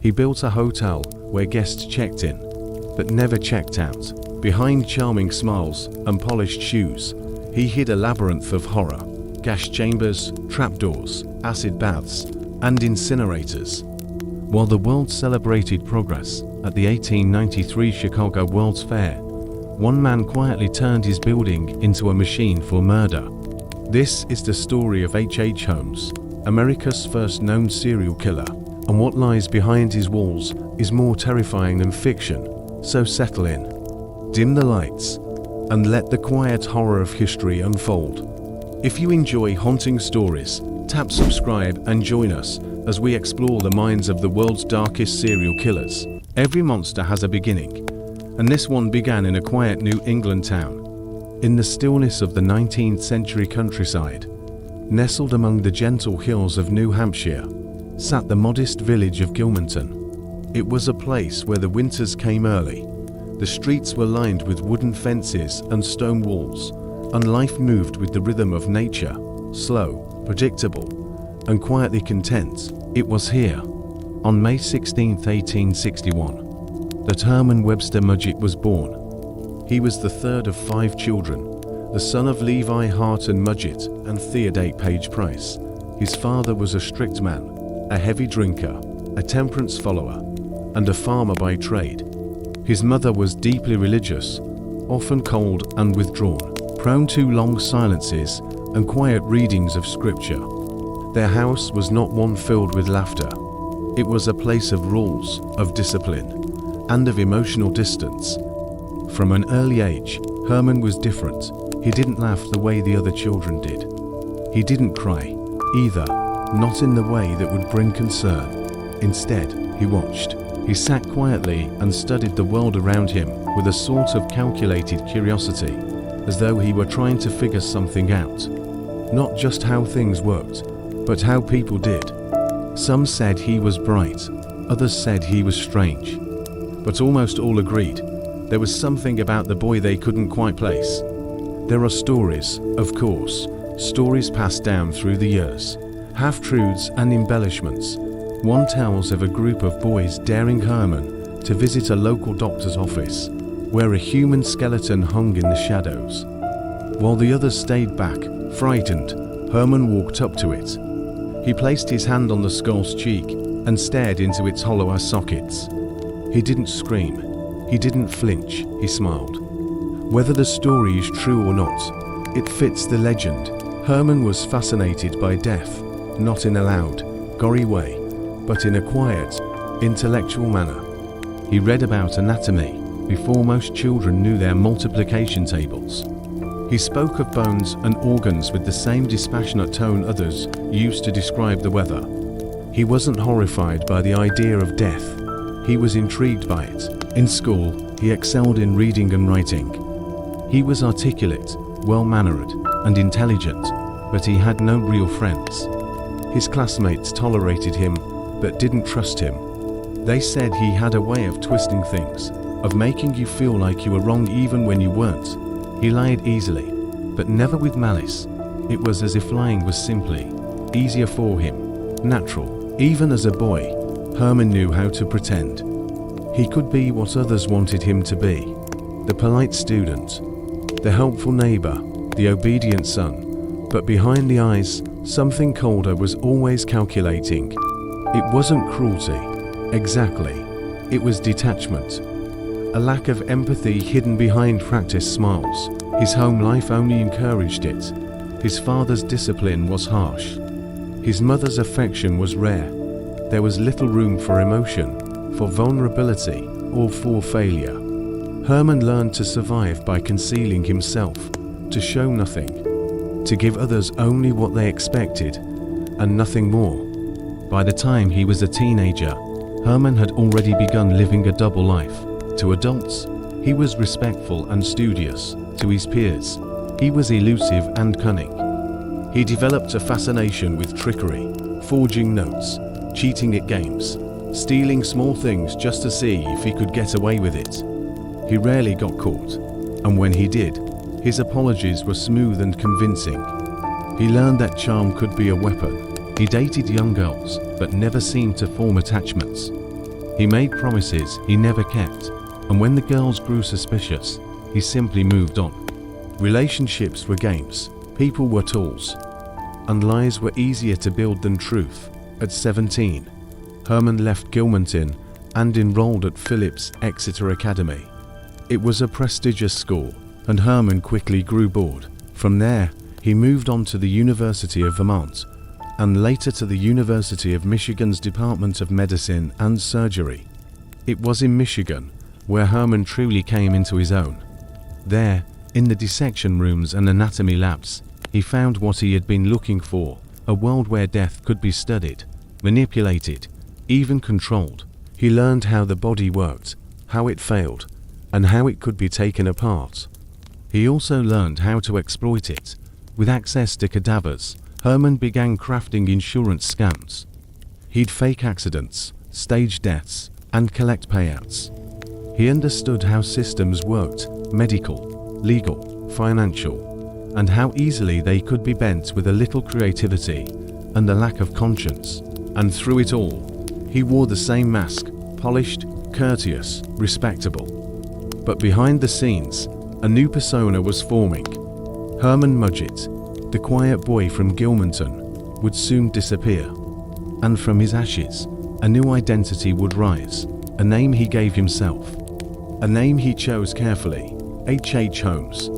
He built a hotel where guests checked in, but never checked out. Behind charming smiles and polished shoes, he hid a labyrinth of horror: gas chambers, trapdoors, acid baths, and incinerators. While the world celebrated progress at the 1893 Chicago World's Fair, one man quietly turned his building into a machine for murder. This is the story of H. Holmes, America's first known serial killer, and what lies behind his walls is more terrifying than fiction. So settle in, dim the lights, and let the quiet horror of history unfold. If you enjoy haunting stories, tap subscribe and join us as we explore the minds of the world's darkest serial killers. Every monster has a beginning, and this one began in a quiet New England town. In the stillness of the 19th century countryside, nestled among the gentle hills of New Hampshire, sat the modest village of Gilmanton. It was a place where the winters came early. The streets were lined with wooden fences and stone walls, and life moved with the rhythm of nature, slow, predictable, and quietly content. It was here, on May 16, 1861, that Herman Webster Mudgett was born. He was the third of 5 children, the son of Levi Harton Mudgett and Theodate Page Price. His father was a strict man, a heavy drinker, a temperance follower, and a farmer by trade. His mother was deeply religious, often cold and withdrawn, prone to long silences and quiet readings of scripture. Their house was not one filled with laughter. It was a place of rules, of discipline, and of emotional distance. From an early age, Herman was different. He didn't laugh the way the other children did. He didn't cry, either, not in the way that would bring concern. Instead, he watched. He sat quietly and studied the world around him with a sort of calculated curiosity, as though he were trying to figure something out. Not just how things worked, but how people did. Some said he was bright, others said he was strange. But almost all agreed there was something about the boy they couldn't quite place. There are stories, of course, stories passed down through the years, half-truths and embellishments. One tells of a group of boys daring Herman to visit a local doctor's office, where a human skeleton hung in the shadows. While the others stayed back, frightened, Herman walked up to it. He placed his hand on the skull's cheek and stared into its hollow eye sockets. He didn't scream. He didn't flinch. He smiled. Whether the story is true or not, it fits the legend. Herman was fascinated by death, not in a loud, gory way, but in a quiet, intellectual manner. He read about anatomy before most children knew their multiplication tables. He spoke of bones and organs with the same dispassionate tone others used to describe the weather. He wasn't horrified by the idea of death. He was intrigued by it. In school, he excelled in reading and writing. He was articulate, well-mannered, and intelligent, but he had no real friends. His classmates tolerated him, but didn't trust him. They said he had a way of twisting things, of making you feel like you were wrong even when you weren't. He lied easily, but never with malice. It was as if lying was simply easier for him, natural. Even as a boy, Herman knew how to pretend. He could be what others wanted him to be: the polite student, the helpful neighbor, the obedient son. But behind the eyes, something colder was always calculating. It wasn't cruelty, exactly. It was detachment. A lack of empathy hidden behind practiced smiles. His home life only encouraged it. His father's discipline was harsh. His mother's affection was rare. There was little room for emotion, for vulnerability, or for failure. Herman learned to survive by concealing himself, to show nothing, to give others only what they expected, and nothing more. By the time he was a teenager, Herman had already begun living a double life. To adults, he was respectful and studious. To his peers, he was elusive and cunning. He developed a fascination with trickery, forging notes, cheating at games, stealing small things just to see if he could get away with it. He rarely got caught, and when he did, his apologies were smooth and convincing. He learned that charm could be a weapon. He dated young girls, but never seemed to form attachments. He made promises he never kept, and when the girls grew suspicious, he simply moved on. Relationships were games, people were tools, and lies were easier to build than truth. At 17, Herman left Gilmanton and enrolled at Phillips Exeter Academy. It was a prestigious school, and Herman quickly grew bored. From there, he moved on to the University of Vermont, and later to the University of Michigan's Department of Medicine and Surgery. It was in Michigan where Herman truly came into his own. There, in the dissection rooms and anatomy labs, he found what he had been looking for, a world where death could be studied, manipulated, even controlled. He learned how the body worked, how it failed, and how it could be taken apart. He also learned how to exploit it. With access to cadavers, Herman began crafting insurance scams. He'd fake accidents, stage deaths, and collect payouts. He understood how systems worked, medical, legal, financial, and how easily they could be bent with a little creativity and a lack of conscience. And through it all, he wore the same mask, polished, courteous, respectable. But behind the scenes, a new persona was forming. Herman Mudgett, the quiet boy from Gilmanton, would soon disappear. And from his ashes, a new identity would rise, a name he gave himself. A name he chose carefully, H. Holmes.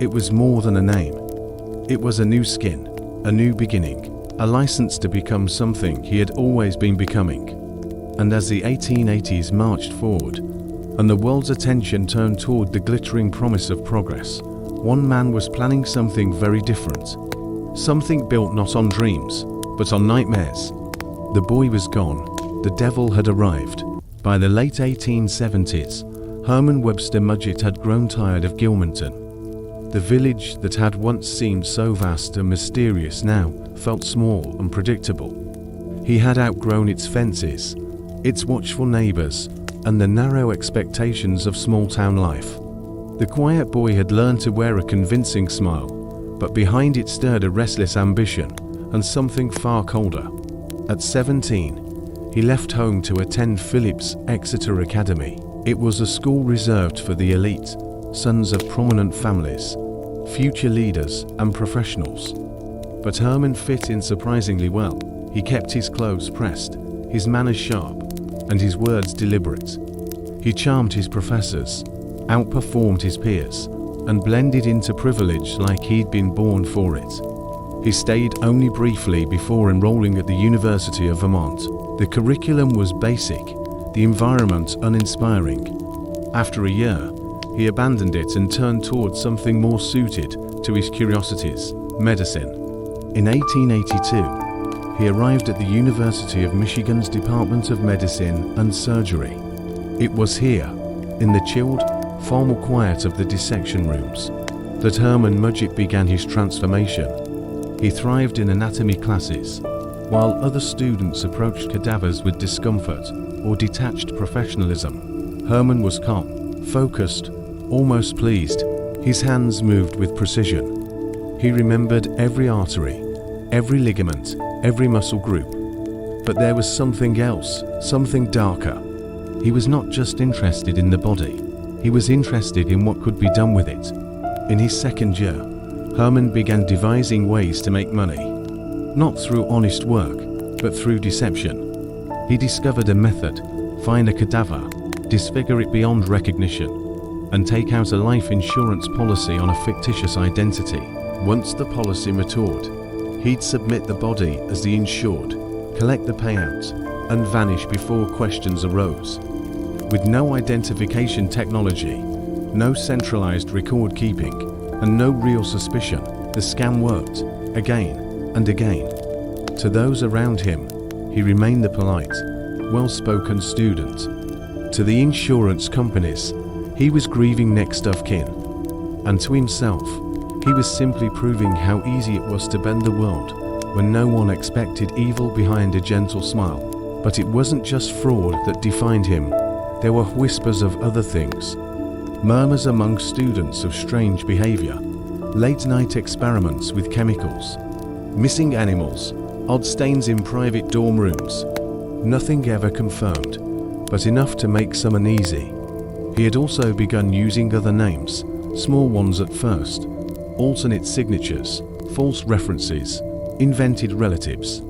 It was more than a name. It was a new skin, a new beginning, a license to become something he had always been becoming. And as the 1880s marched forward, and the world's attention turned toward the glittering promise of progress, one man was planning something very different. Something built not on dreams, but on nightmares. The boy was gone. The devil had arrived. By the late 1870s, Herman Webster Mudgett had grown tired of Gilmanton. The village that had once seemed so vast and mysterious now felt small and predictable. He had outgrown its fences, its watchful neighbors, and the narrow expectations of small-town life. The quiet boy had learned to wear a convincing smile, but behind it stirred a restless ambition and something far colder. At 17, he left home to attend Phillips Exeter Academy. It was a school reserved for the elite, sons of prominent families, future leaders and professionals. But Herman fit in surprisingly well. He kept his clothes pressed, his manners sharp, and his words deliberate. He charmed his professors, outperformed his peers, and blended into privilege like he'd been born for it. He stayed only briefly before enrolling at the University of Vermont. The curriculum was basic, the environment uninspiring. After a year, he abandoned it and turned towards something more suited to his curiosities, medicine. In 1882, he arrived at the University of Michigan's Department of Medicine and Surgery. It was here, in the chilled, formal quiet of the dissection rooms, that Herman Mudgett began his transformation. He thrived in anatomy classes, while other students approached cadavers with discomfort or detached professionalism. Herman was calm, focused, almost pleased. His hands moved with precision. He remembered every artery, every ligament, every muscle group. But there was something else, something darker. He was not just interested in the body, he was interested in what could be done with it. In his second year, Herman began devising ways to make money. Not through honest work, but through deception. He discovered a method: find a cadaver, disfigure it beyond recognition, and take out a life insurance policy on a fictitious identity. Once the policy matured, he'd submit the body as the insured, collect the payout, and vanish before questions arose. With no identification technology, no centralized record keeping, and no real suspicion, the scam worked, again and again. To those around him, he remained the polite, well-spoken student. To the insurance companies, he was grieving next of kin. And to himself, he was simply proving how easy it was to bend the world when no one expected evil behind a gentle smile. But it wasn't just fraud that defined him. There were whispers of other things. Murmurs among students of strange behavior, late-night experiments with chemicals, missing animals, odd stains in private dorm rooms. Nothing ever confirmed, but enough to make some uneasy. He had also begun using other names, small ones at first, alternate signatures, false references, invented relatives.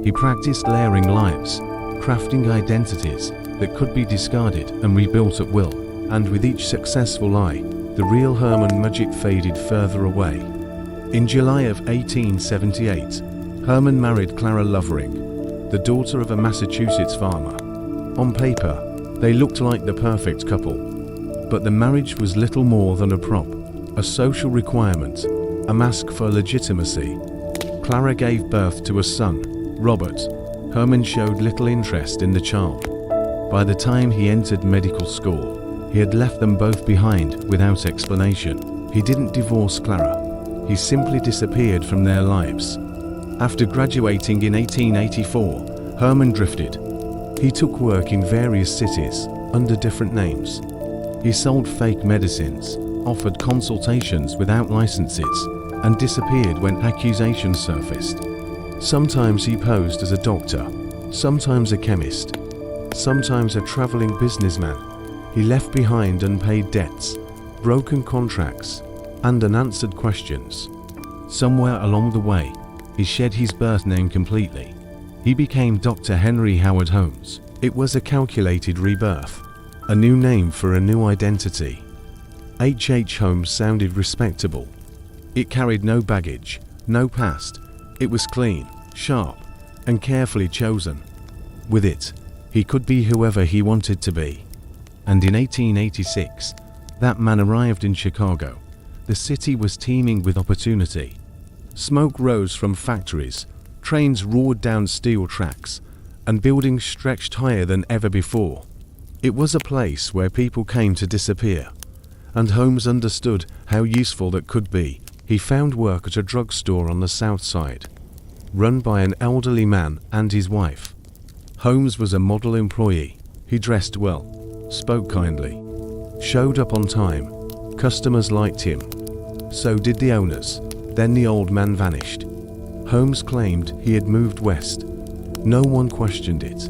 He practiced layering lives, crafting identities that could be discarded and rebuilt at will, and with each successful lie, the real Herman Mudgett faded further away. In July of 1878, Herman married Clara Lovering, the daughter of a Massachusetts farmer. On paper, they looked like the perfect couple, but the marriage was little more than a prop, a social requirement, a mask for legitimacy. Clara gave birth to a son, Robert. Herman showed little interest in the child. By the time he entered medical school, he had left them both behind without explanation. He didn't divorce Clara. He simply disappeared from their lives. After graduating in 1884, Herman drifted. He took work in various cities under different names. He sold fake medicines, offered consultations without licenses, and disappeared when accusations surfaced. Sometimes he posed as a doctor, sometimes a chemist, sometimes a traveling businessman. He left behind unpaid debts, broken contracts, and unanswered questions. Somewhere along the way, he shed his birth name completely. He became Dr. Henry Howard Holmes. It was a calculated rebirth, a new name for a new identity. H. Holmes sounded respectable. It carried no baggage, no past. It was clean, sharp, and carefully chosen. With it, he could be whoever he wanted to be. And in 1886, that man arrived in Chicago. The city was teeming with opportunity. Smoke rose from factories, trains roared down steel tracks, and buildings stretched higher than ever before. It was a place where people came to disappear, and Holmes understood how useful that could be. He found work at a drugstore on the south side, run by an elderly man and his wife. Holmes was a model employee. He dressed well, spoke kindly, showed up on time. Customers liked him. So did the owners. Then the old man vanished. Holmes claimed he had moved west. No one questioned it.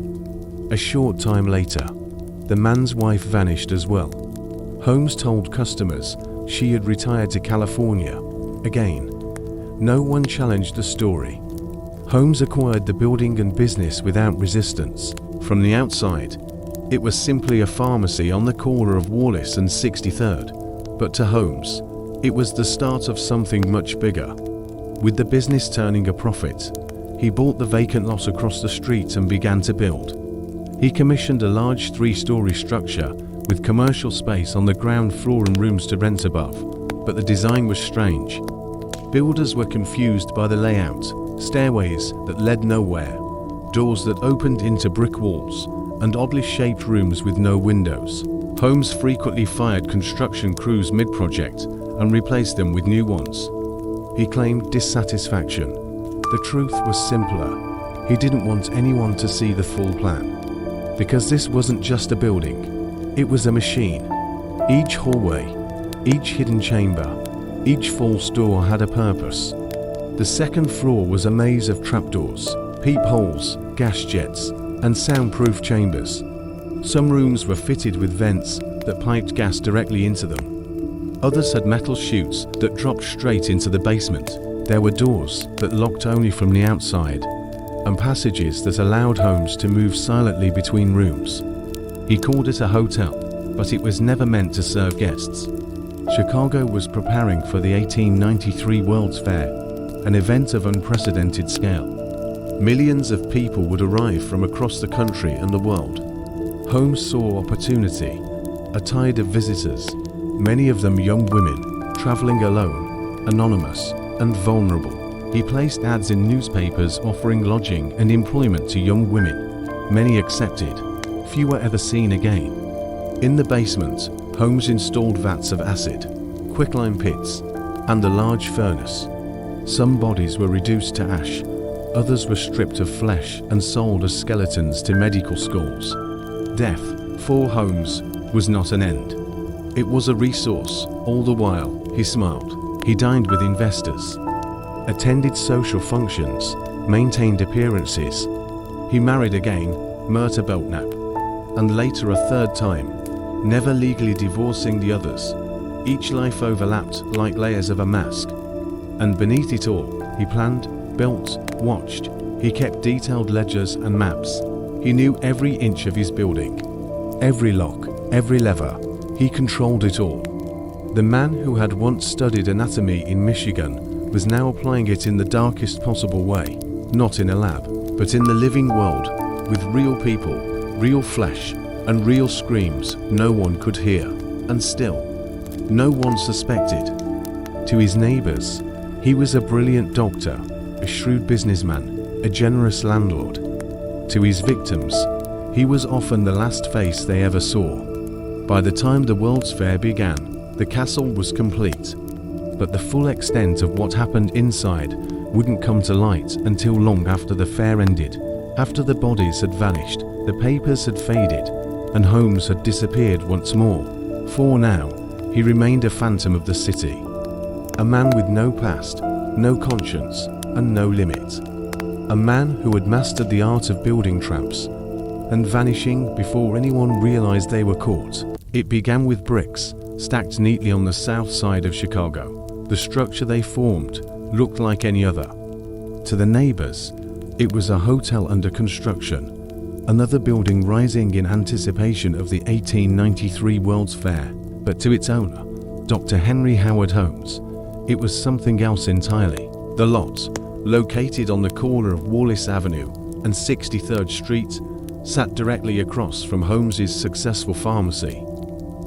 A short time later, the man's wife vanished as well. Holmes told customers she had retired to California. Again, no one challenged the story. Holmes acquired the building and business without resistance. From the outside, it was simply a pharmacy on the corner of Wallace and 63rd. But to Holmes, it was the start of something much bigger. With the business turning a profit, he bought the vacant lot across the street and began to build. He commissioned a large 3-story structure with commercial space on the ground floor and rooms to rent above, but the design was strange. Builders were confused by the layout, stairways that led nowhere, doors that opened into brick walls, and oddly shaped rooms with no windows. Holmes frequently fired construction crews mid-project and replaced them with new ones. He claimed dissatisfaction. The truth was simpler. He didn't want anyone to see the full plan. Because this wasn't just a building, it was a machine. Each hallway, each hidden chamber, each false door had a purpose. The second floor was a maze of trapdoors, peepholes, gas jets, and soundproof chambers. Some rooms were fitted with vents that piped gas directly into them. Others had metal chutes that dropped straight into the basement. There were doors that locked only from the outside, and passages that allowed Holmes to move silently between rooms. He called it a hotel, but it was never meant to serve guests. Chicago was preparing for the 1893 World's Fair, an event of unprecedented scale. Millions of people would arrive from across the country and the world. Holmes saw opportunity, a tide of visitors, many of them young women, traveling alone, anonymous, and vulnerable. He placed ads in newspapers offering lodging and employment to young women. Many accepted, few were ever seen again. In the basement, Holmes installed vats of acid, quicklime pits, and a large furnace. Some bodies were reduced to ash, others were stripped of flesh and sold as skeletons to medical schools. Death, for Holmes, was not an end. It was a resource. All the while, he smiled. He dined with investors, attended social functions, maintained appearances. He married again, Myrta Belknap. and later a third time, never legally divorcing the others. Each life overlapped like layers of a mask. And beneath it all, he planned, built, watched. He kept detailed ledgers and maps. He knew every inch of his building. Every lock, every lever. He controlled it all. The man who had once studied anatomy in Michigan was now applying it in the darkest possible way. Not in a lab, but in the living world, with real people, real flesh, and real screams no one could hear. And still, no one suspected. To his neighbors, he was a brilliant doctor, a shrewd businessman, a generous landlord. To his victims, he was often the last face they ever saw. By the time the World's Fair began, the castle was complete. But the full extent of what happened inside wouldn't come to light until long after the fair ended, after the bodies had vanished, the papers had faded, and Holmes had disappeared once more. For now, he remained a phantom of the city. A man with no past, no conscience, and no limit. A man who had mastered the art of building traps and vanishing before anyone realized they were caught. It began with bricks, stacked neatly on the south side of Chicago. The structure they formed looked like any other. To the neighbors, it was a hotel under construction, another building rising in anticipation of the 1893 World's Fair. But to its owner, Dr. Henry Howard Holmes, it was something else entirely. The lot, located on the corner of Wallace Avenue and 63rd Street, sat directly across from Holmes's successful pharmacy.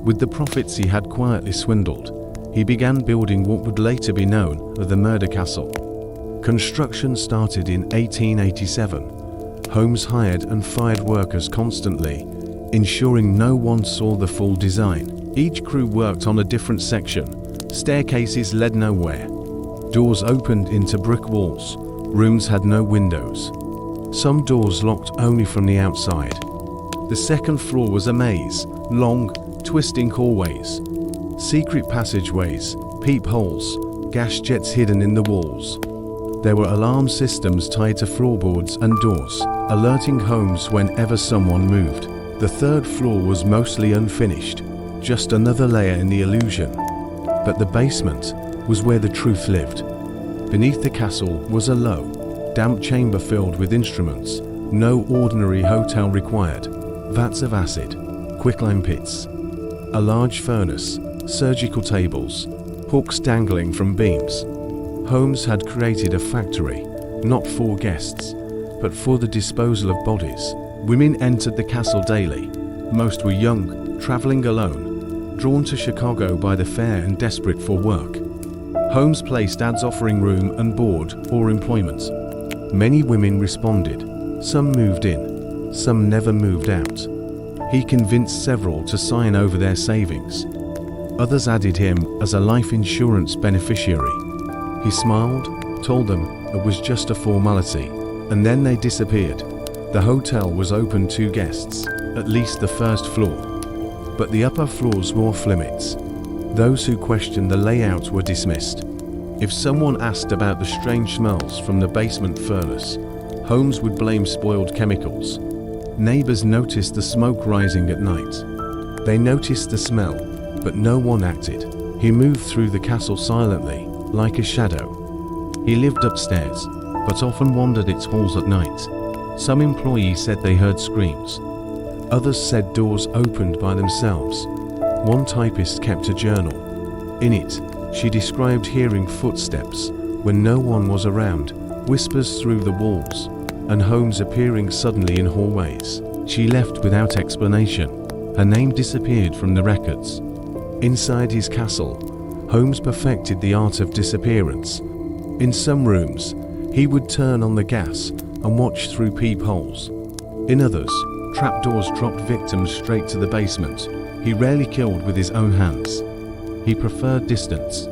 With the profits he had quietly swindled, he began building what would later be known as the Murder Castle. Construction started in 1887. Holmes hired and fired workers constantly, ensuring no one saw the full design. Each crew worked on a different section. Staircases led nowhere. Doors opened into brick walls. Rooms had no windows. Some doors locked only from the outside. The second floor was a maze, long, twisting hallways, secret passageways, peepholes, gas jets hidden in the walls. There were alarm systems tied to floorboards and doors, alerting Holmes whenever someone moved. The third floor was mostly unfinished, just another layer in the illusion. But the basement was where the truth lived. Beneath the castle was a low, damp chamber filled with instruments, no ordinary hotel required. Vats of acid, quicklime pits, a large furnace, surgical tables, hooks dangling from beams. Holmes had created a factory, not for guests, but for the disposal of bodies. Women entered the castle daily. Most were young, traveling alone, drawn to Chicago by the fair and desperate for work. Holmes placed ads offering room and board or employment. Many women responded. Some moved in, some never moved out. He convinced several to sign over their savings. Others added him as a life insurance beneficiary. He smiled, told them it was just a formality, and then they disappeared. The hotel was open to guests, at least the first floor. But the upper floors were off limits. Those who questioned the layout were dismissed. If someone asked about the strange smells from the basement furnace, Holmes would blame spoiled chemicals. Neighbors noticed the smoke rising at night. They noticed the smell, but no one acted. He moved through the castle silently, like a shadow. He lived upstairs, but often wandered its halls at night. Some employees said they heard screams. Others said doors opened by themselves. One typist kept a journal. In it, she described hearing footsteps when no one was around, whispers through the walls, and Holmes appearing suddenly in hallways. She left without explanation. Her name disappeared from the records. Inside his castle, Holmes perfected the art of disappearance. In some rooms, he would turn on the gas and watch through peepholes. In others, trapdoors dropped victims straight to the basement. He rarely killed with his own hands. He preferred distance.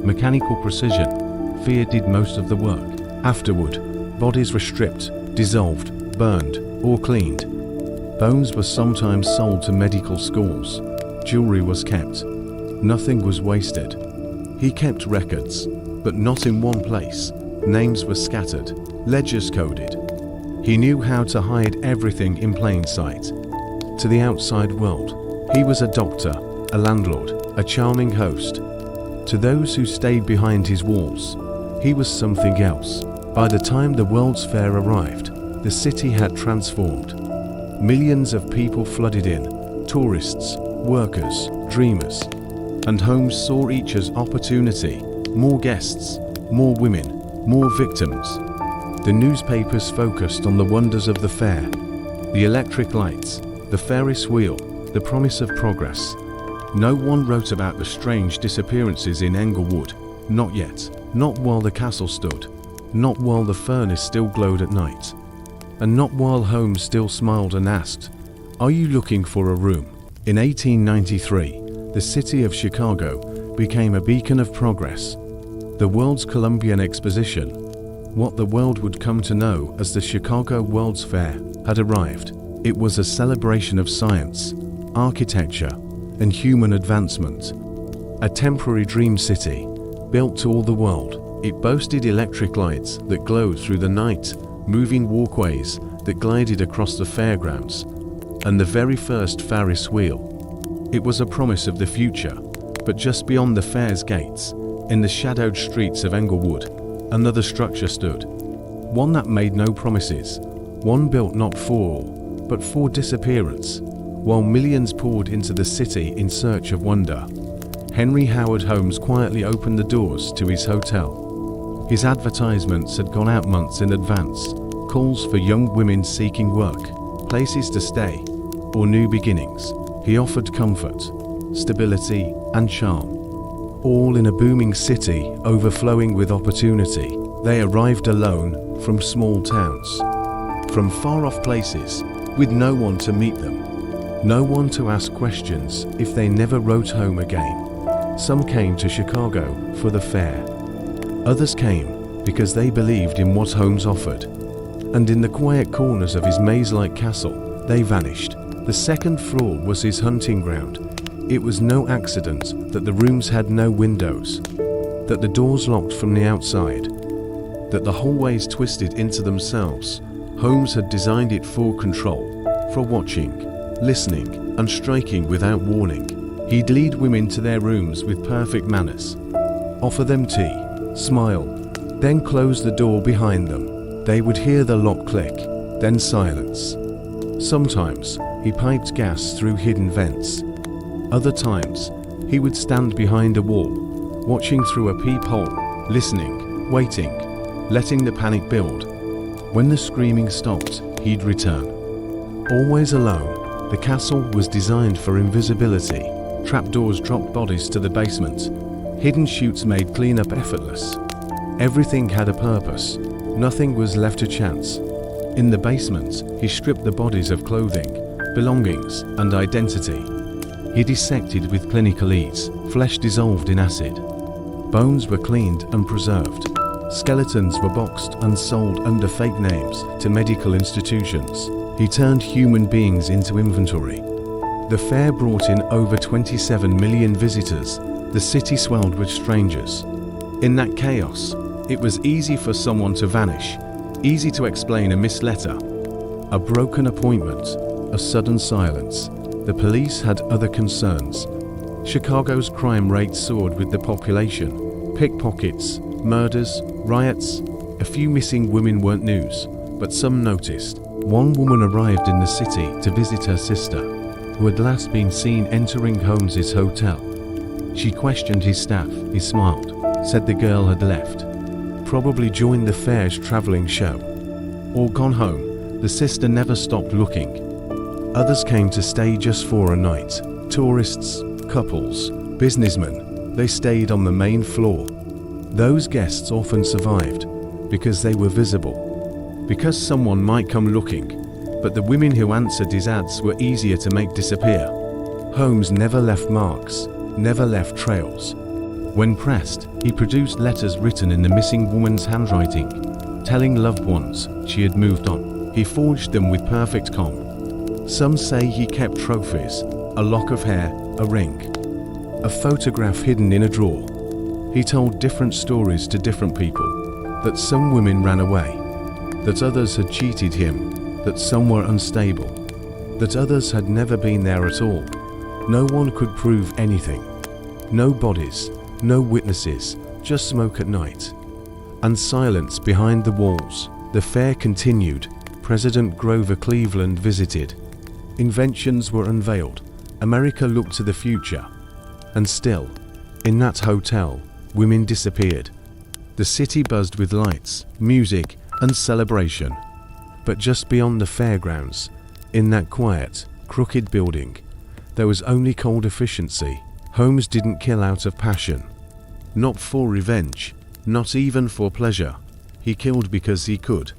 Mechanical precision. Fear did most of the work. Afterward, bodies were stripped, dissolved, burned, or cleaned. Bones were sometimes sold to medical schools. Jewelry was kept. Nothing was wasted. He kept records, but not in one place. Names were scattered, ledgers coded. He knew how to hide everything in plain sight. to the outside world. He was a doctor, a landlord, a charming host. To those who stayed behind his walls, he was something else. By the time the World's Fair arrived, the city had transformed. Millions of people flooded in, tourists, workers, dreamers. And Holmes saw each as opportunity. More guests, more women, more victims. The newspapers focused on the wonders of the fair, the electric lights, the Ferris wheel, the promise of progress. No one wrote about the strange disappearances in Englewood. Not yet. Not while the castle stood. Not while the furnace still glowed at night. And not while Holmes still smiled and asked, "Are you looking for a room?" In 1893, the city of Chicago became a beacon of progress. The World's Columbian Exposition, what the world would come to know as the Chicago World's Fair, had arrived. It was a celebration of science, architecture, and human advancement. A temporary dream city, built to all the world. It boasted electric lights that glowed through the night, moving walkways that glided across the fairgrounds, and the very first Ferris wheel. It was a promise of the future, but just beyond the fair's gates, in the shadowed streets of Englewood, another structure stood. One that made no promises, one built not for all, but for disappearance. While millions poured into the city in search of wonder, Henry Howard Holmes quietly opened the doors to his hotel. His advertisements had gone out months in advance, calls for young women seeking work, places to stay, or new beginnings. He offered comfort, stability, and charm, all in a booming city overflowing with opportunity. They arrived alone from small towns, from far-off places, with no one to meet them, no one to ask questions if they never wrote home again. Some came to Chicago for the fair. Others came because they believed in what Holmes offered. And in the quiet corners of his maze-like castle, they vanished. The second floor was his hunting ground. It was no accident that the rooms had no windows, that the doors locked from the outside, that the hallways twisted into themselves. Holmes had designed it for control, for watching, listening, and striking without warning. He'd lead women to their rooms with perfect manners, offer them tea, smile, then close the door behind them. They would hear the lock click, then silence. Sometimes he piped gas through hidden vents. Other times he would stand behind a wall, watching through a peephole, listening, waiting, letting the panic build. When the screaming stopped, he'd return. Always alone, the castle was designed for invisibility. Trapdoors dropped bodies to the basement. Hidden chutes made cleanup effortless. Everything had a purpose. Nothing was left to chance. In the basement, he stripped the bodies of clothing, belongings, and identity. He dissected with clinical ease. Flesh dissolved in acid. Bones were cleaned and preserved. Skeletons were boxed and sold under fake names to medical institutions. He turned human beings into inventory. The fair brought in over 27 million visitors. The city swelled with strangers. In that chaos, it was easy for someone to vanish, easy to explain a missed letter, a broken appointment, a sudden silence. The police had other concerns. Chicago's crime rate soared with the population. Pickpockets, murders, riots. A few missing women weren't news, but some noticed. One woman arrived in the city to visit her sister, who had last been seen entering Holmes's hotel. She questioned his staff. He smiled, said the girl had left, probably joined the fair's traveling show, or gone home. The sister never stopped looking. Others came to stay just for a night. Tourists, couples, businessmen. They stayed on the main floor. Those guests often survived because they were visible, because someone might come looking, but the women who answered his ads were easier to make disappear. Holmes never left marks, never left trails. When pressed, he produced letters written in the missing woman's handwriting, telling loved ones she had moved on. He forged them with perfect calm. Some say he kept trophies, a lock of hair, a ring, a photograph hidden in a drawer. He told different stories to different people, that some women ran away, that others had cheated him, that some were unstable. that others had never been there at all. No one could prove anything. No bodies, no witnesses, just smoke at night. And silence behind the walls. The fair continued. President Grover Cleveland visited. Inventions were unveiled. America looked to the future. And still, in that hotel, women disappeared. The city buzzed with lights, music, and celebration. But just beyond the fairgrounds, in that quiet, crooked building, there was only cold efficiency. Holmes didn't kill out of passion. Not for revenge, not even for pleasure. He killed because he could.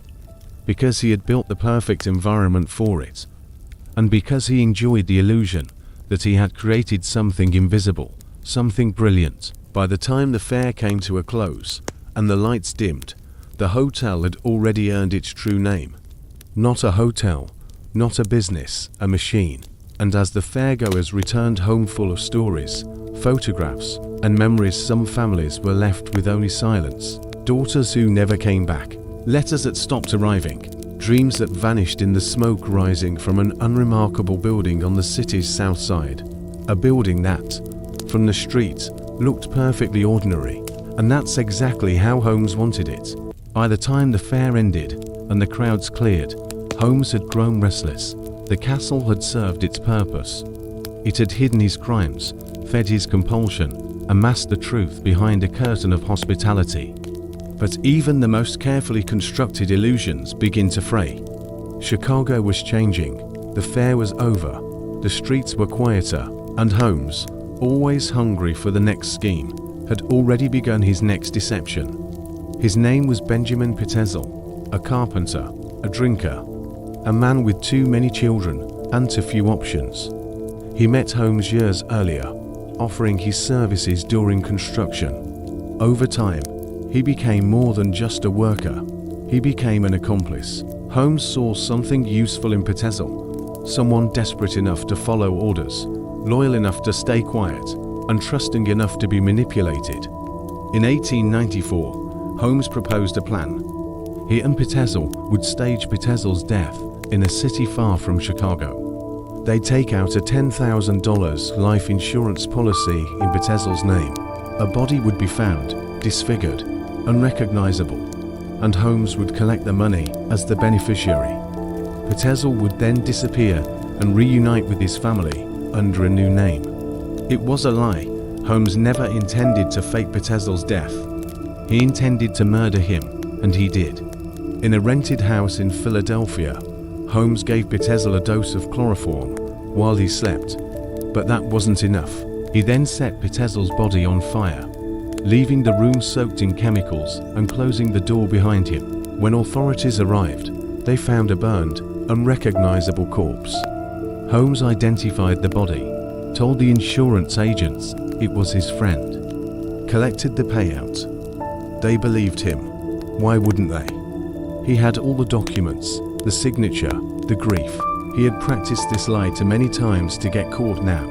Because he had built the perfect environment for it. And because he enjoyed the illusion that he had created something invisible, something brilliant. By the time the fair came to a close, and the lights dimmed, the hotel had already earned its true name. Not a hotel, not a business, a machine. And as the fairgoers returned home full of stories, photographs, and memories, some families were left with only silence. Daughters who never came back, letters that stopped arriving, dreams that vanished in the smoke rising from an unremarkable building on the city's south side. A building that, from the street, looked perfectly ordinary. And that's exactly how Holmes wanted it. By the time the fair ended and the crowds cleared, Holmes had grown restless. The castle had served its purpose. It had hidden his crimes, fed his compulsion, and masked the truth behind a curtain of hospitality. But even the most carefully constructed illusions begin to fray. Chicago was changing. The fair was over. The streets were quieter, and Holmes, always hungry for the next scheme, had already begun his next deception. His name was Benjamin Pitzel, a carpenter, a drinker, a man with too many children and too few options. He met Holmes years earlier, offering his services during construction. Over time, he became more than just a worker. He became an accomplice. Holmes saw something useful in Pitzel, someone desperate enough to follow orders, loyal enough to stay quiet, and trusting enough to be manipulated. In 1894, Holmes proposed a plan. He and Pitzel would stage Pitzel's death in a city far from Chicago. They'd take out a $10,000 life insurance policy in Pitzel's name. A body would be found, disfigured, unrecognizable, and Holmes would collect the money as the beneficiary. Pitzel would then disappear and reunite with his family under a new name. It was a lie. Holmes never intended to fake Pitzel's death. He intended to murder him, and he did. In a rented house in Philadelphia, Holmes gave Pitzel a dose of chloroform while he slept, but that wasn't enough. He then set Pitzel's body on fire, leaving the room soaked in chemicals and closing the door behind him. When authorities arrived, they found a burned, unrecognizable corpse. Holmes identified the body, told the insurance agents it was his friend, collected the payout. They believed him. Why wouldn't they? He had all the documents, the signature, the grief. He had practiced this lie too many times to get caught now.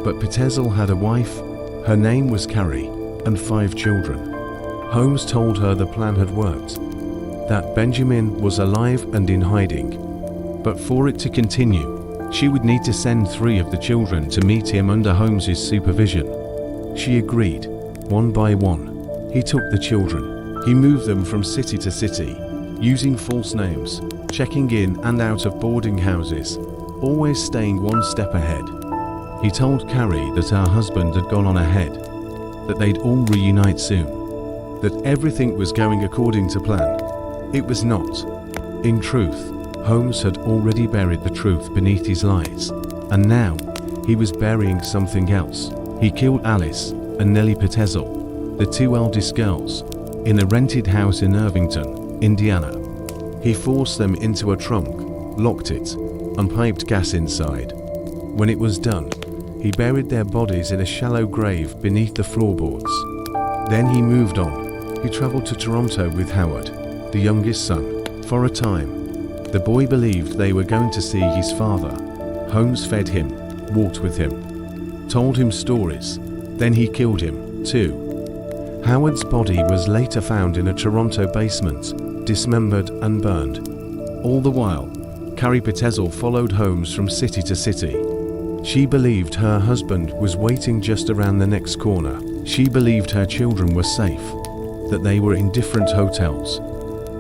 But Pitzel had a wife, her name was Carrie, and 5 children. Holmes told her the plan had worked, that Benjamin was alive and in hiding. But for it to continue, she would need to send 3 of the children to meet him under Holmes's supervision. She agreed, one by one. He took the children. He moved them from city to city, using false names, checking in and out of boarding houses, always staying one step ahead. He told Carrie that her husband had gone on ahead, that they'd all reunite soon, that everything was going according to plan. It was not. In truth, Holmes had already buried the truth beneath his lies, and now he was burying something else. He killed Alice and Nellie Pitzel, the 2 eldest girls, in a rented house in Irvington, Indiana. He forced them into a trunk, locked it, and piped gas inside. When it was done, he buried their bodies in a shallow grave beneath the floorboards. Then he moved on. He traveled to Toronto with Howard, the youngest son. For a time, the boy believed they were going to see his father. Holmes fed him, walked with him, told him stories. Then he killed him, too. Howard's body was later found in a Toronto basement, dismembered and burned. All the while, Carrie Pitzel followed Holmes from city to city. She believed her husband was waiting just around the next corner. She believed her children were safe, that they were in different hotels,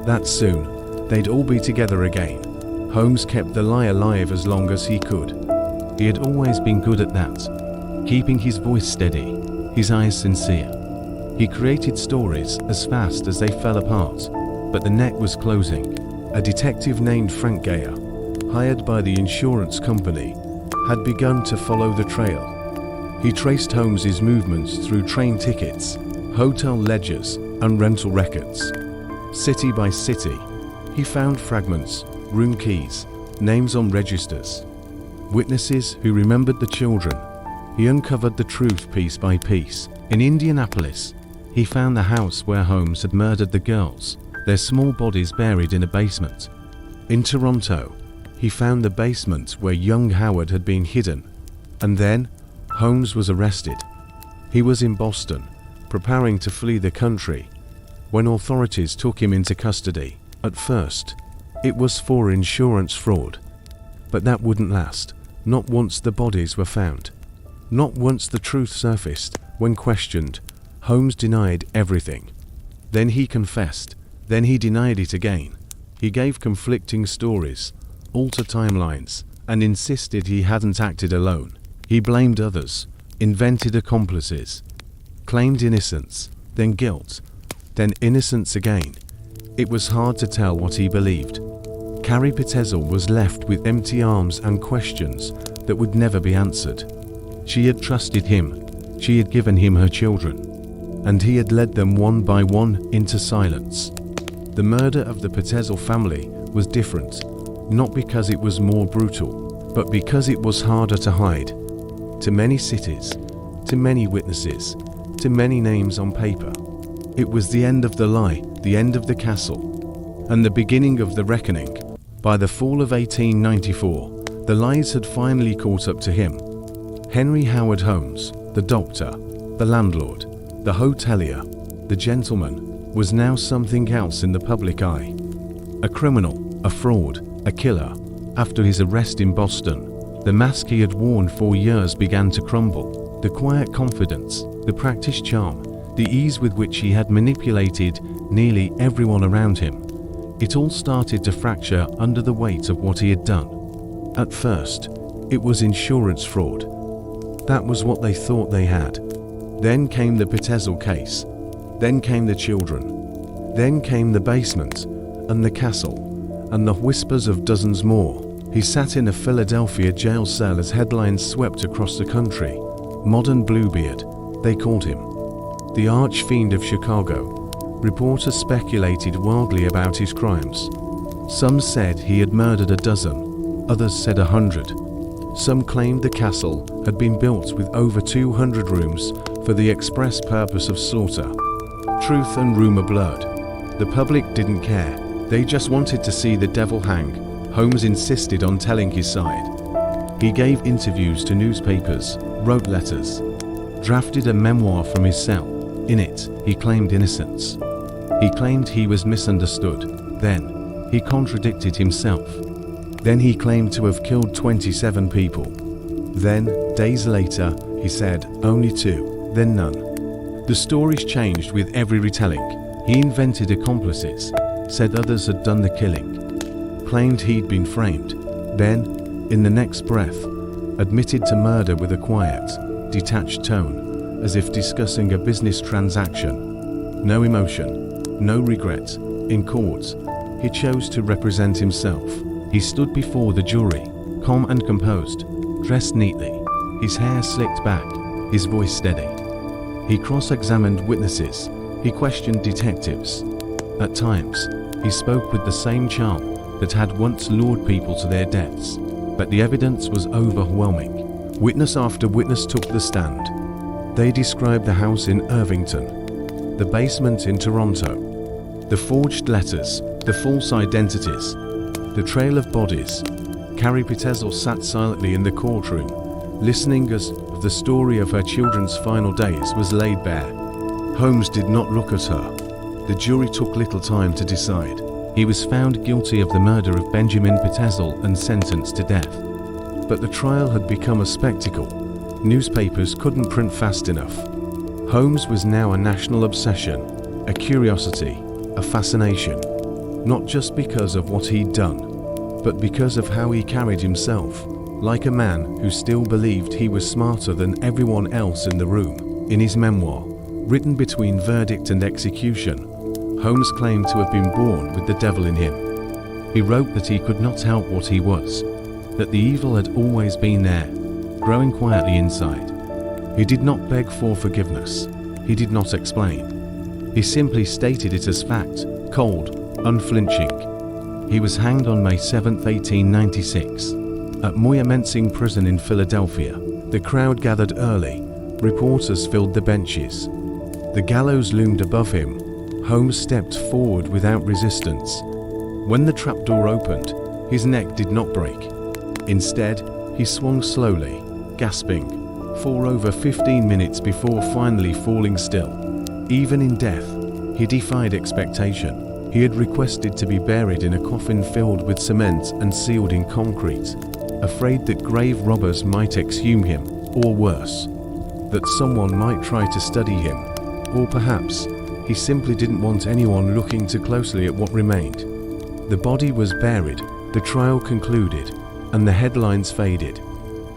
that soon they'd all be together again. Holmes kept the lie alive as long as he could. He had always been good at that, keeping his voice steady, his eyes sincere. He created stories as fast as they fell apart, but the net was closing. A detective named Frank Geyer, hired by the insurance company, had begun to follow the trail. He traced Holmes's movements through train tickets, hotel ledgers, and rental records. City by city, he found fragments, room keys, names on registers, witnesses who remembered the children. He uncovered the truth piece by piece. In Indianapolis, he found the house where Holmes had murdered the girls, their small bodies buried in a basement. In Toronto, he found the basement where young Howard had been hidden. And then, Holmes was arrested. He was in Boston, preparing to flee the country, when authorities took him into custody. At first, it was for insurance fraud. But that wouldn't last, not once the bodies were found. Not once the truth surfaced. When questioned, Holmes denied everything. Then he confessed. Then he denied it again. He gave conflicting stories, altered timelines, and insisted he hadn't acted alone. He blamed others, invented accomplices, claimed innocence, then guilt, then innocence again. It was hard to tell what he believed. Carrie Pitzel was left with empty arms and questions that would never be answered. She had trusted him. She had given him her children, and he had led them one by one into silence. The murder of the Pitzel family was different, not because it was more brutal, but because it was harder to hide. To many cities, to many witnesses, to many names on paper. It was the end of the lie, the end of the castle, and the beginning of the reckoning. By the fall of 1894, the lies had finally caught up to him. Henry Howard Holmes, the doctor, the landlord, the hotelier, the gentleman, was now something else in the public eye. A criminal, a fraud, a killer. After his arrest in Boston, the mask he had worn for years began to crumble. The quiet confidence, the practiced charm, the ease with which he had manipulated nearly everyone around him. It all started to fracture under the weight of what he had done. At first, it was insurance fraud. That was what they thought they had. Then came the Pitzel case. Then came the children. Then came the basement, and the castle, and the whispers of dozens more. He sat in a Philadelphia jail cell as headlines swept across the country. Modern Bluebeard, they called him. The arch-fiend of Chicago. Reporters speculated wildly about his crimes. Some said he had murdered a dozen, others said 100. Some claimed the castle had been built with over 200 rooms for the express purpose of slaughter. Truth and rumor blurred. The public didn't care. They just wanted to see the devil hang. Holmes insisted on telling his side. He gave interviews to newspapers, wrote letters, drafted a memoir from his cell. In it, he claimed innocence. He claimed he was misunderstood. Then, he contradicted himself. Then he claimed to have killed 27 people. Then, days later, he said only 2, then none. The stories changed with every retelling. He invented accomplices, said others had done the killing, claimed he'd been framed. Then, in the next breath, admitted to murder with a quiet, detached tone, as if discussing a business transaction. No emotion, no regret. In court, he chose to represent himself. He stood before the jury, calm and composed, dressed neatly, his hair slicked back, his voice steady. He cross-examined witnesses, he questioned detectives. At times, he spoke with the same charm that had once lured people to their deaths. But the evidence was overwhelming. Witness after witness took the stand. They described the house in Irvington, the basement in Toronto, the forged letters, the false identities, the trail of bodies. Carrie Pitzel sat silently in the courtroom, listening as the story of her children's final days was laid bare. Holmes did not look at her. The jury took little time to decide. He was found guilty of the murder of Benjamin Pitzel and sentenced to death. But the trial had become a spectacle. Newspapers couldn't print fast enough. Holmes was now a national obsession, a curiosity, a fascination, not just because of what he'd done, but because of how he carried himself, like a man who still believed he was smarter than everyone else in the room. In his memoir, written between verdict and execution, Holmes claimed to have been born with the devil in him. He wrote that he could not help what he was, that the evil had always been there, growing quietly inside. He did not beg for forgiveness. He did not explain. He simply stated it as fact, cold, unflinching. He was hanged on May 7, 1896, at Moyamensing Prison in Philadelphia. The crowd gathered early. Reporters filled the benches. The gallows loomed above him. Holmes stepped forward without resistance. When the trapdoor opened, his neck did not break. Instead, he swung slowly, gasping, for over 15 minutes before finally falling still. Even in death, he defied expectation. He had requested to be buried in a coffin filled with cement and sealed in concrete, afraid that grave robbers might exhume him, or worse, that someone might try to study him, or perhaps he simply didn't want anyone looking too closely at what remained. The body was buried, the trial concluded, and the headlines faded.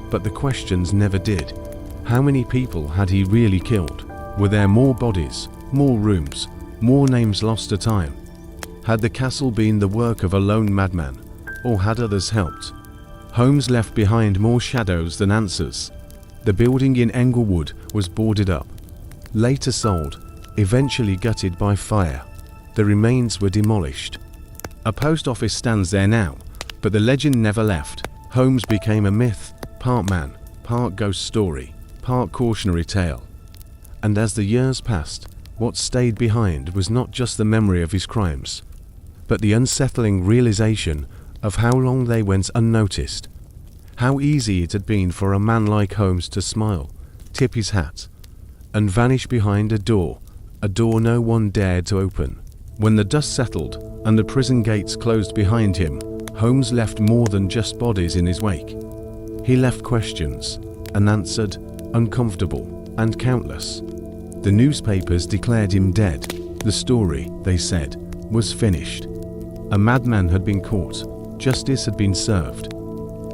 But the questions never did. How many people had he really killed? Were there more bodies, more rooms, more names lost to time? Had the castle been the work of a lone madman, or had others helped? Holmes left behind more shadows than answers. The building in Englewood was boarded up, later sold, eventually gutted by fire. The remains were demolished. A post office stands there now, but the legend never left. Holmes became a myth, part man, part ghost story, part cautionary tale. And as the years passed, what stayed behind was not just the memory of his crimes, but the unsettling realization of how long they went unnoticed. How easy it had been for a man like Holmes to smile, tip his hat, and vanish behind a door no one dared to open. When the dust settled and the prison gates closed behind him, Holmes left more than just bodies in his wake. He left questions, unanswered, uncomfortable, and countless. The newspapers declared him dead. The story, they said, was finished. A madman had been caught. Justice had been served.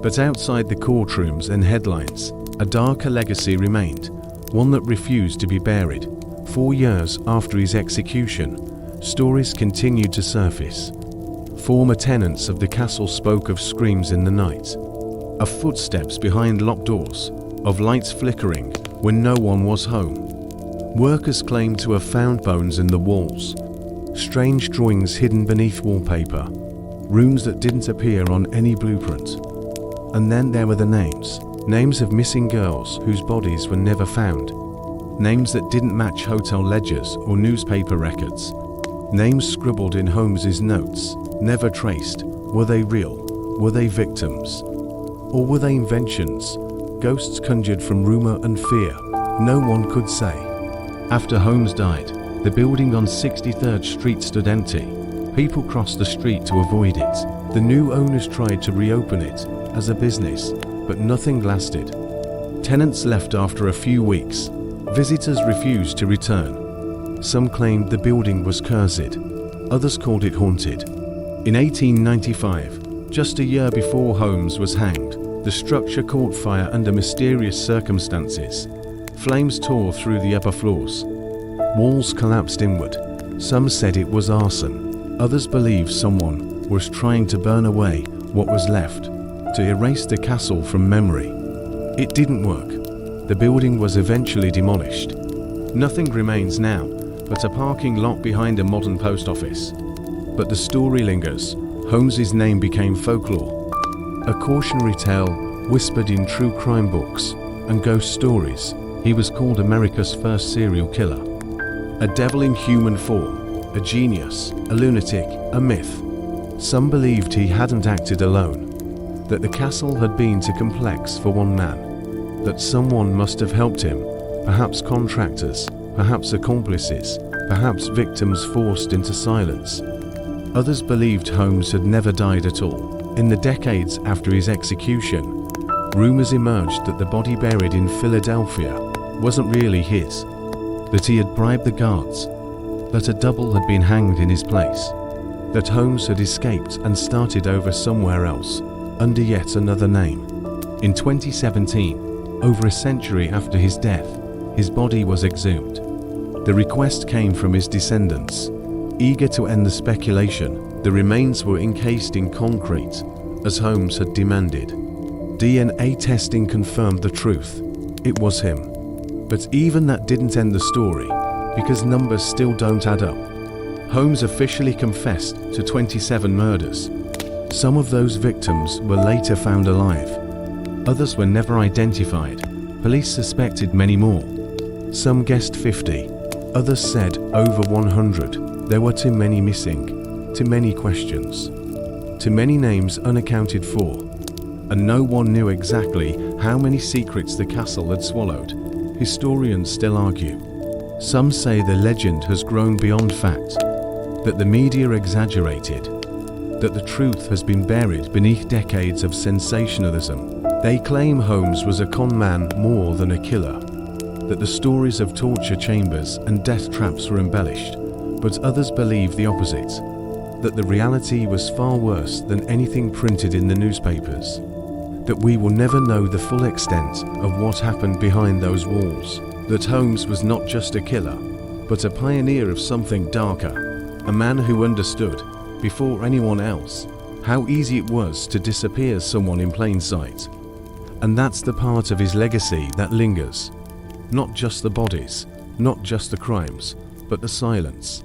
But outside the courtrooms and headlines, a darker legacy remained, one that refused to be buried. 4 years after his execution, stories continued to surface. Former tenants of the castle spoke of screams in the night, of footsteps behind locked doors, of lights flickering when no one was home. Workers claimed to have found bones in the walls, strange drawings hidden beneath wallpaper, rooms that didn't appear on any blueprint. And then there were the names of missing girls whose bodies were never found, names that didn't match hotel ledgers or newspaper records, names scribbled in Holmes's notes, never traced. Were they real? Were they victims? Or were they inventions, ghosts conjured from rumor and fear? No one could say. After Holmes died, the building on 63rd Street stood empty. People crossed the street to avoid it. The new owners tried to reopen it as a business, but nothing lasted. Tenants left after a few weeks. Visitors refused to return. Some claimed the building was cursed. Others called it haunted. In 1895, just a year before Holmes was hanged, the structure caught fire under mysterious circumstances. Flames tore through the upper floors. Walls collapsed inward. Some said it was arson. Others believed someone was trying to burn away what was left, to erase the castle from memory. It didn't work. The building was eventually demolished. Nothing remains now but a parking lot behind a modern post office. But the story lingers. Holmes's name became folklore, a cautionary tale whispered in true crime books and ghost stories. He was called America's first serial killer, a devil in human form, a genius, a lunatic, a myth. Some believed he hadn't acted alone, that the castle had been too complex for one man, that someone must have helped him, perhaps contractors, perhaps accomplices, perhaps victims forced into silence. Others believed Holmes had never died at all. In the decades after his execution, rumors emerged that the body buried in Philadelphia wasn't really his, that he had bribed the guards, that a double had been hanged in his place, that Holmes had escaped and started over somewhere else, under yet another name. In 2017, over a century after his death, his body was exhumed. The request came from his descendants. Eager to end the speculation, the remains were encased in concrete, as Holmes had demanded. DNA testing confirmed the truth. It was him. But even that didn't end the story, because numbers still don't add up. Holmes officially confessed to 27 murders. Some of those victims were later found alive. Others were never identified. Police suspected many more. Some guessed 50. Others said over 100. There were too many missing, too many questions, too many names unaccounted for, and no one knew exactly how many secrets the castle had swallowed. Historians still argue. Some say the legend has grown beyond fact, that the media exaggerated, that the truth has been buried beneath decades of sensationalism. They claim Holmes was a con man more than a killer, that the stories of torture chambers and death traps were embellished, but others believe the opposite, that the reality was far worse than anything printed in the newspapers, that we will never know the full extent of what happened behind those walls, that Holmes was not just a killer, but a pioneer of something darker, a man who understood, before anyone else, how easy it was to disappear someone in plain sight. And that's the part of his legacy that lingers. Not just the bodies, not just the crimes, but the silence.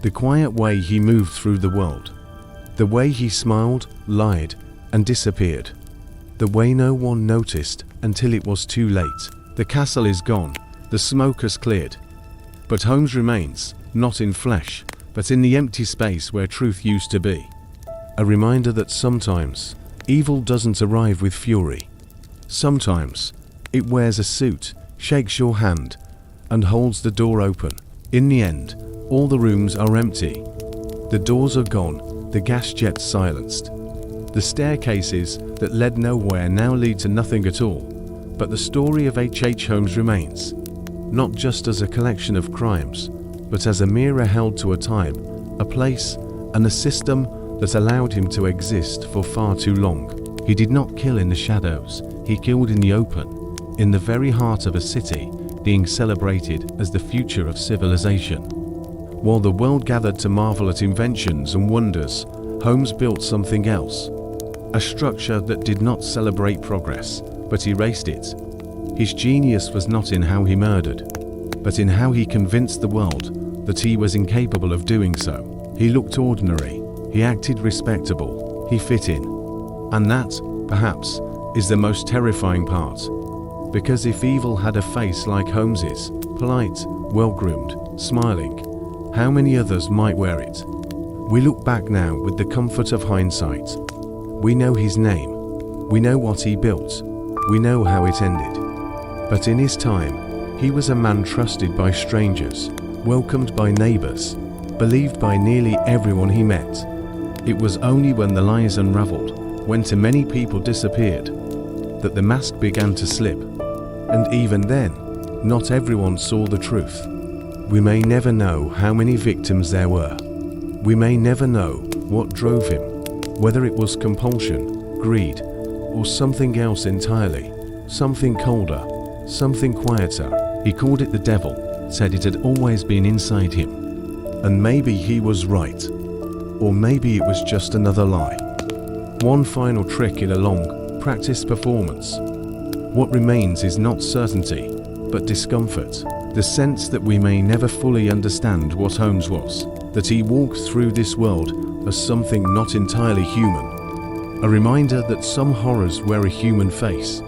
The quiet way he moved through the world. The way he smiled, lied, and disappeared. The way no one noticed until it was too late. The castle is gone, the smoke has cleared. But Holmes remains, not in flesh, but in the empty space where truth used to be. A reminder that sometimes, evil doesn't arrive with fury. Sometimes, it wears a suit, shakes your hand, and holds the door open. In the end, all the rooms are empty. The doors are gone, the gas jets silenced. The staircases that led nowhere now lead to nothing at all, but the story of H. Holmes remains, not just as a collection of crimes, but as a mirror held to a time, a place, and a system that allowed him to exist for far too long. He did not kill in the shadows, he killed in the open, in the very heart of a city, being celebrated as the future of civilization. While the world gathered to marvel at inventions and wonders, Holmes built something else. A structure that did not celebrate progress, but erased it. His genius was not in how he murdered, but in how he convinced the world that he was incapable of doing so. He looked ordinary, he acted respectable, he fit in. And that, perhaps, is the most terrifying part. Because if evil had a face like Holmes's, polite, well-groomed, smiling, how many others might wear it? We look back now with the comfort of hindsight. We know his name, we know what he built, we know how it ended. But in his time, he was a man trusted by strangers, welcomed by neighbors, believed by nearly everyone he met. It was only when the lies unraveled, when too many people disappeared, that the mask began to slip. And even then, not everyone saw the truth. We may never know how many victims there were. We may never know what drove him, whether it was compulsion, greed, or something else entirely, something colder, something quieter. He called it the devil, said it had always been inside him. And maybe he was right. Or maybe it was just another lie. One final trick in a long, practiced performance. What remains is not certainty, but discomfort. The sense that we may never fully understand what Holmes was, that he walked through this world as something not entirely human. A reminder that some horrors wear a human face,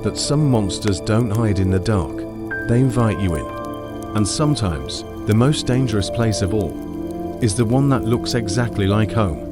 that some monsters don't hide in the dark, they invite you in. And sometimes, the most dangerous place of all is the one that looks exactly like home.